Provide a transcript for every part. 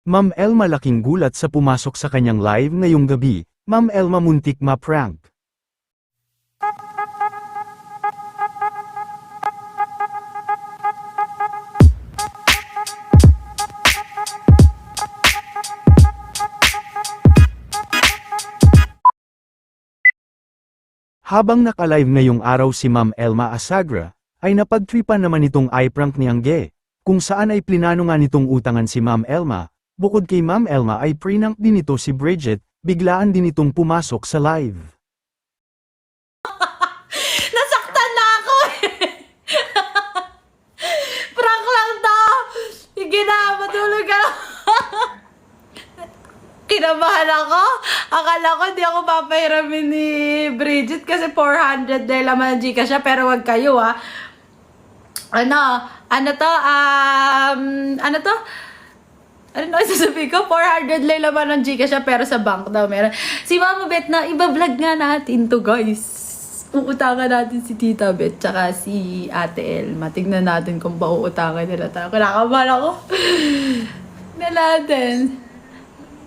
Ma'am Elma laking gulat sa pumasok sa kanyang live ngayong gabi. Ma'am Elma muntik ma-prank. Habang naka-live ngayong araw si Ma'am Elma Asagra, ay napagtripan naman itong i-prank ni Angge, kung saan ay plinano nga nitong utangan si Ma'am Elma. Bukod kay Ma'am Elma ay prank din ito si Bridget, biglaan din itong pumasok sa live. Nasaktan na ako eh. Prank lang to. Sige na, matulog ka. Kinabahan ako. Akala ko di ako papahiramin ni Bridget kasi 400 dahil laman ng Gcash siya. Pero wag kayo ano to? Ano na sasabihin ko? 400 lang laman ng Gcash siya pero sa bank daw meron. Si Mama Bet na iba-vlog nga natin to guys. Uutangan natin si Tita Bet tsaka si Ate Elma. Tignan natin kung pauutangan nila tayo. Kinakabahan ako. Na natin.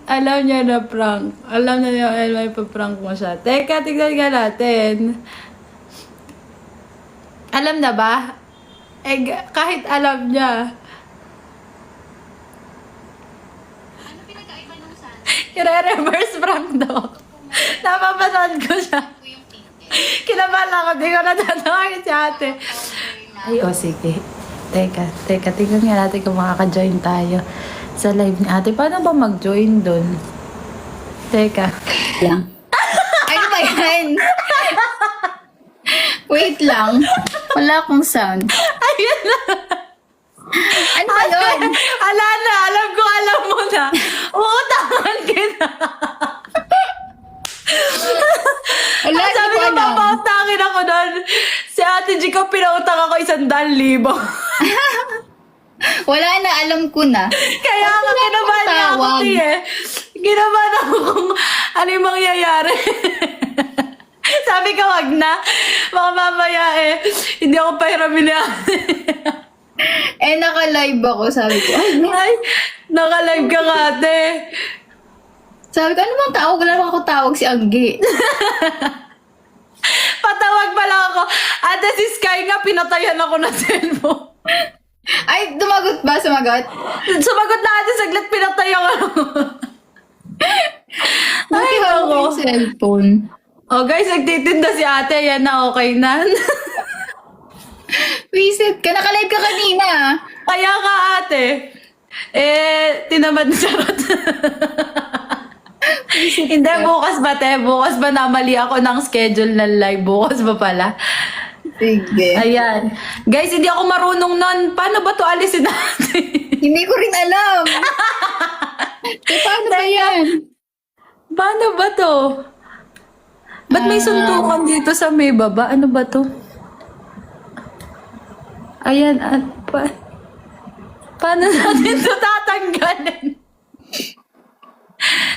Alam niya na prank. Alam na niya Elma ipaprank mo siya. Teka, tignan nga natin. Alam na ba? Eh, kahit alam niya. I-reverse prank daw. Napapanood ko siya. Kinabahan ako. Di ko natatawagin si ate. Ay, sige. Teka. Tingnan nga natin kung makaka-join tayo sa live ni ate. Paano ba mag-join dun? Teka. Lang. Ano ba yan? Wait lang. Wala akong sound. Ayun na. Ano ba yun? Ala na. Alam mo na. Uutangan kita. Wala, Sabi hindi ko, ko alam. papautangin ako doon. Si Ate G ko, pinautang ako 100,000. Wala na, alam ko na. Kaya nga, kinabahan niya ako, tawag. eh. Kinabahan ako kung ano yung mangyayari. Sabi ko, wag na. Baka mamaya hindi ako pahiramin ni Ate. Naka-live ako, sabi ko. Ay, naka-live ka nga, Ate. Sabi ko, ano bang tawag? Wala naman ako tawag si Angge. Patawag pala ako. Ate, si Sky nga, pinatayan ako ng cellphone. Ay, dumagot ba? Sumagot? Sumagot na ate, saglit pinatayan ako. Buti Ay, ako ako. yung cellphone. Oh guys, nagtitinda si ate. Yan na, okay na. Visit ka. Naka-live ka kanina. Kaya ka ate. Tinamad na charot. Hindi, bukas ba te? Bukas ba namali ako ng schedule ng live? Bukas ba pala? Sige. Ayan. Guys, hindi ako marunong nun. Paano ba to alisin natin? Hindi ko rin alam. Paano ba yan? Paano ba to? Ba't may suntukan dito sa may baba? Ano ba to? Ayan. Paano natin ito tatanggalin?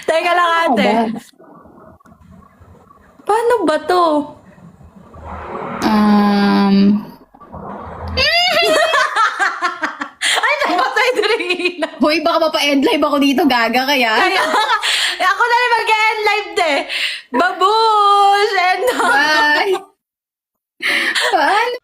Teka lang ate. Paano ba to? Ay, napatay din ang ilaw. Hoy, baka mapa-end live ako dito, gaga kaya. Kaya nga, ako na rin mag-end live de. Babush! And Bye! Paano?